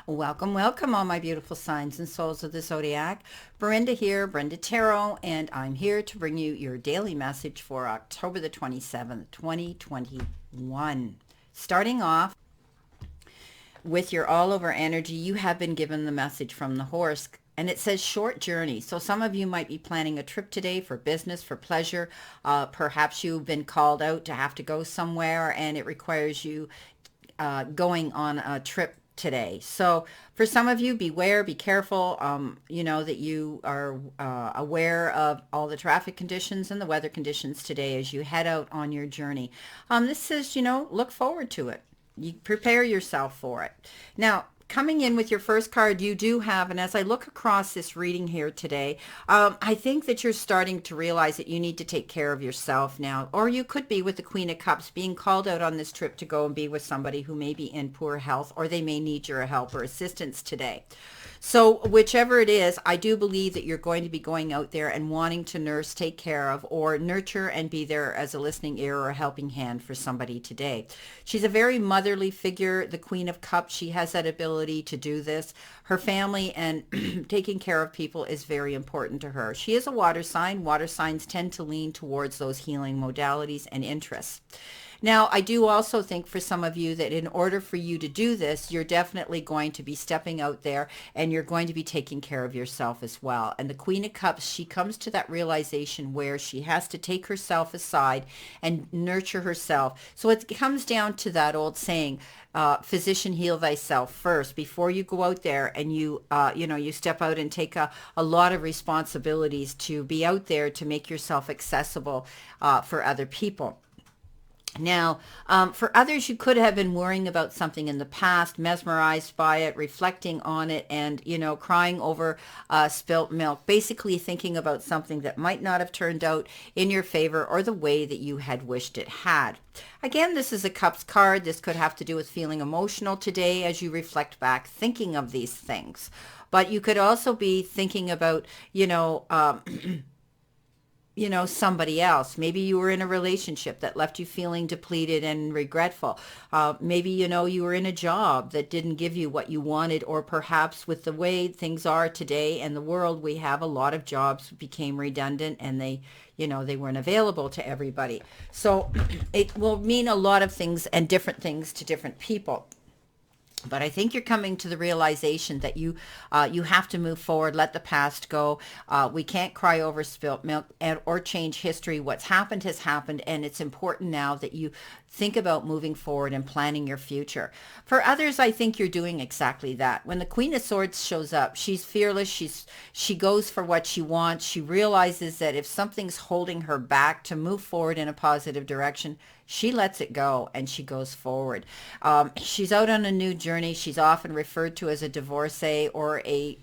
Welcome, welcome, all my beautiful signs and souls of the zodiac. Brenda here, Brenda Tarot, and I'm here to bring you your daily message for October the 27th, 2021. Starting off with your all over energy, you have been given the message from the horse. And it says short journey. So some of you might be planning a trip today for business, for pleasure. Perhaps you've been called out to have to go somewhere and it requires you going on a trip today. So for some of you, beware, be careful, that you are aware of all the traffic conditions and the weather conditions today as you head out on your journey. This says, look forward to it. You prepare yourself for it. Now, coming in with your first card, you do have, and as I look across this reading here today, I think that you're starting to realize that you need to take care of yourself now. Or you could be with the Queen of Cups being called out on this trip to go and be with somebody who may be in poor health, or they may need your help or assistance today. So whichever it is, I do believe that you're going to be going out there and wanting to nurse, take care of, or nurture and be there as a listening ear or a helping hand for somebody today. She's a very motherly figure, the Queen of Cups. She has that ability to do this. Her family and taking care of people is very important to her. She is a water sign. Water signs tend to lean towards those healing modalities and interests. Now, I do also think for some of you that in order for you to do this, you're definitely going to be stepping out there and you're going to be taking care of yourself as well. And the Queen of Cups, she comes to that realization where she has to take herself aside and nurture herself. So it comes down to that old saying, physician, heal thyself first before you go out there and you step out and take a lot of responsibilities to be out there to make yourself accessible for other people. Now, for others, you could have been worrying about something in the past, mesmerized by it, reflecting on it, and, crying over spilt milk, basically thinking about something that might not have turned out in your favor or the way that you had wished it had. Again, this is a Cups card. This could have to do with feeling emotional today as you reflect back, thinking of these things. But you could also be thinking about, somebody else. Maybe you were in a relationship that left you feeling depleted and regretful. Maybe, you were in a job that didn't give you what you wanted, or perhaps with the way things are today and the world, we have a lot of jobs became redundant and they weren't available to everybody. So it will mean a lot of things and different things to different people. But I think you're coming to the realization that you have to move forward, let the past go. We can't cry over spilt milk or change history. What's happened has happened, and it's important now that you think about moving forward and planning your future. For others, I think you're doing exactly that. When the Queen of Swords shows up, she's fearless. She goes for what she wants. She realizes that if something's holding her back to move forward in a positive direction, she lets it go and she goes forward. She's out on a new journey. She's often referred to as a divorcee or a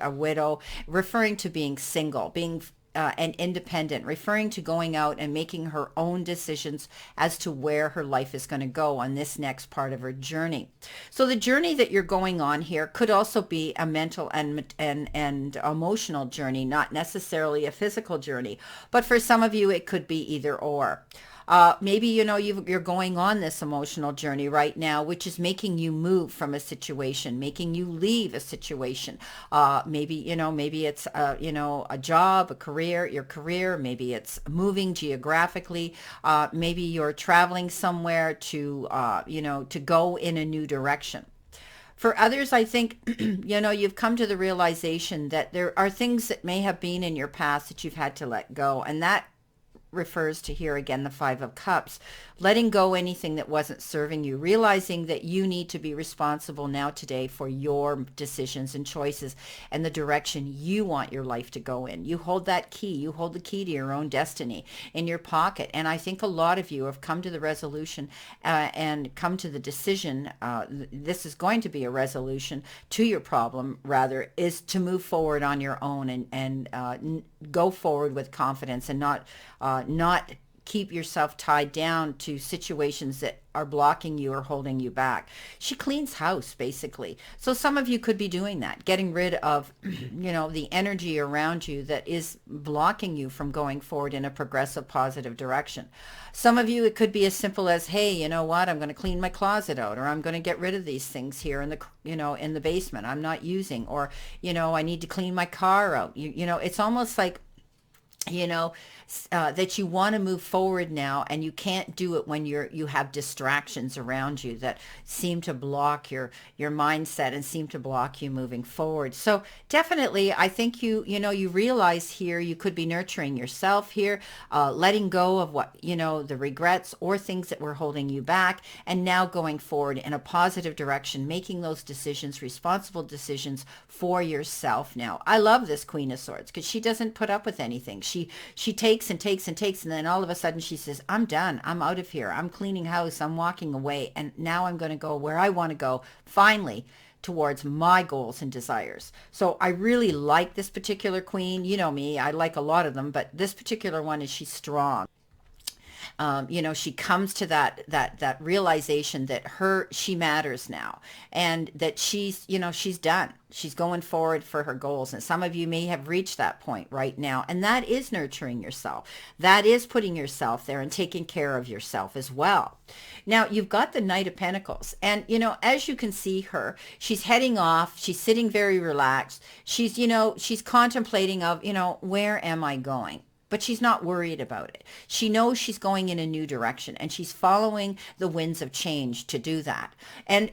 widow, referring to being single, being and independent, referring to going out and making her own decisions as to where her life is going to go on this next part of her journey. So the journey that you're going on here could also be a mental and emotional journey, not necessarily a physical journey. But for some of you, it could be either or. Maybe, you're going on this emotional journey right now, which is making you move from a situation, making you leave a situation. Maybe it's, a job, a career, your career. Maybe it's moving geographically. Maybe you're traveling somewhere to go in a new direction. For others, I think, you've come to the realization that there are things that may have been in your past that you've had to let go. And that refers to, here again, the Five of Cups, letting go anything that wasn't serving you, realizing that you need to be responsible now today for your decisions and choices and the direction you want your life to go in. You hold that key. You hold the key to your own destiny in your pocket. And I think a lot of you have come to the resolution and come to the decision, this is going to be a resolution to your problem, rather, is to move forward on your own and go forward with confidence and not keep yourself tied down to situations that are blocking you or holding you back. She cleans house, basically. So some of you could be doing that, getting rid of, the energy around you that is blocking you from going forward in a progressive, positive direction. Some of you, it could be as simple as, hey, you know what? I'm going to clean my closet out, or I'm going to get rid of these things here in the, in the basement I'm not using, or, I need to clean my car out. It's almost like, that you want to move forward now, and you can't do it when you have distractions around you that seem to block your mindset and seem to block you moving forward. So definitely, I think you realize here you could be nurturing yourself here, letting go of what, the regrets or things that were holding you back, and now going forward in a positive direction, making those decisions, responsible decisions for yourself. Now, I love this Queen of Swords because she doesn't put up with anything. She takes and takes and takes, and then all of a sudden she says, I'm done. I'm out of here. I'm cleaning house. I'm walking away, and now I'm going to go where I want to go, finally, towards my goals and desires. So I really like this particular queen. You know me, I like a lot of them, but this particular one she's strong. She comes to that realization that she matters now, and that she's done. She's going forward for her goals. And some of you may have reached that point right now. And that is nurturing yourself. That is putting yourself there and taking care of yourself as well. Now, you've got the Knight of Pentacles. And, as you can see her, she's heading off. She's sitting very relaxed. She's contemplating of, where am I going? But she's not worried about it. She knows she's going in a new direction, and she's following the winds of change to do that.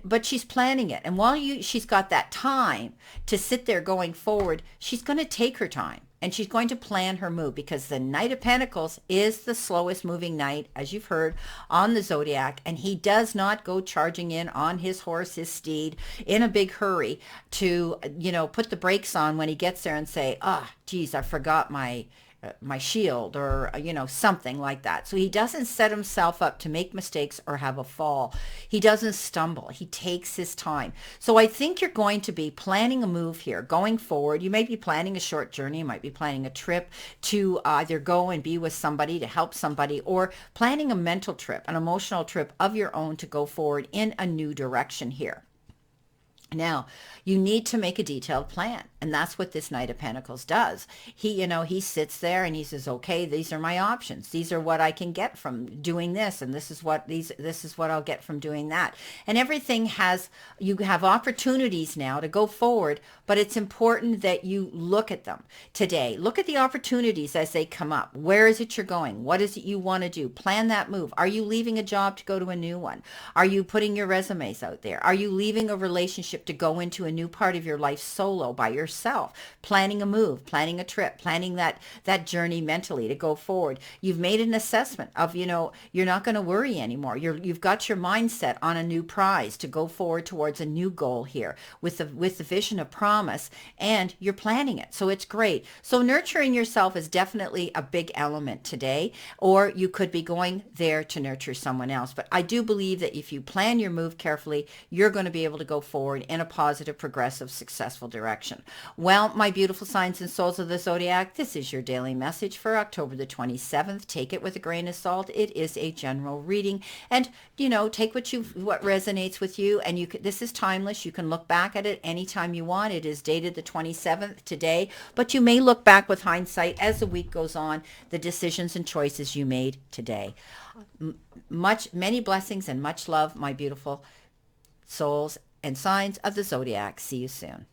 But she's planning it. And while she's got that time to sit there going forward, she's going to take her time, and she's going to plan her move, because the Knight of Pentacles is the slowest moving knight, as you've heard, on the zodiac, and he does not go charging in on his horse, his steed, in a big hurry to, put the brakes on when he gets there and say, geez, I forgot my shield, or something like that. So he doesn't set himself up to make mistakes or have a fall. He doesn't stumble. He takes his time. So I think you're going to be planning a move here going forward. You may be planning a short journey. You might be planning a trip to either go and be with somebody, to help somebody, or planning a mental trip, an emotional trip of your own to go forward in a new direction here. Now, you need to make a detailed plan, and that's what this Knight of Pentacles does. He sits there and he says, okay, these are my options. These are what I can get from doing this, and this is what I'll get from doing that. And everything you have opportunities now to go forward, but it's important that you look at them today. Look at the opportunities as they come up. Where is it you're going? What is it you want to do? Plan that move. Are you leaving a job to go to a new one? Are you putting your resumes out there? Are you leaving a relationship to go into a new part of your life solo by yourself, planning a move, planning a trip, planning that journey mentally to go forward? You've made an assessment of, you're not going to worry anymore. You've got your mindset on a new prize to go forward towards a new goal here with the vision of promise, and you're planning it. So it's great. So nurturing yourself is definitely a big element today, or you could be going there to nurture someone else. But I do believe that if you plan your move carefully, you're going to be able to go forward in a positive, progressive, successful direction. Well, my beautiful signs and souls of the zodiac, this is your daily message for October the 27th. Take it with a grain of salt. It is a general reading, and take what resonates with you. And this is timeless. You can look back at it anytime you want. It is dated the 27th today, but you may look back with hindsight as the week goes on, the decisions and choices you made today. Many blessings and much love, my beautiful souls and signs of the zodiac. See you soon.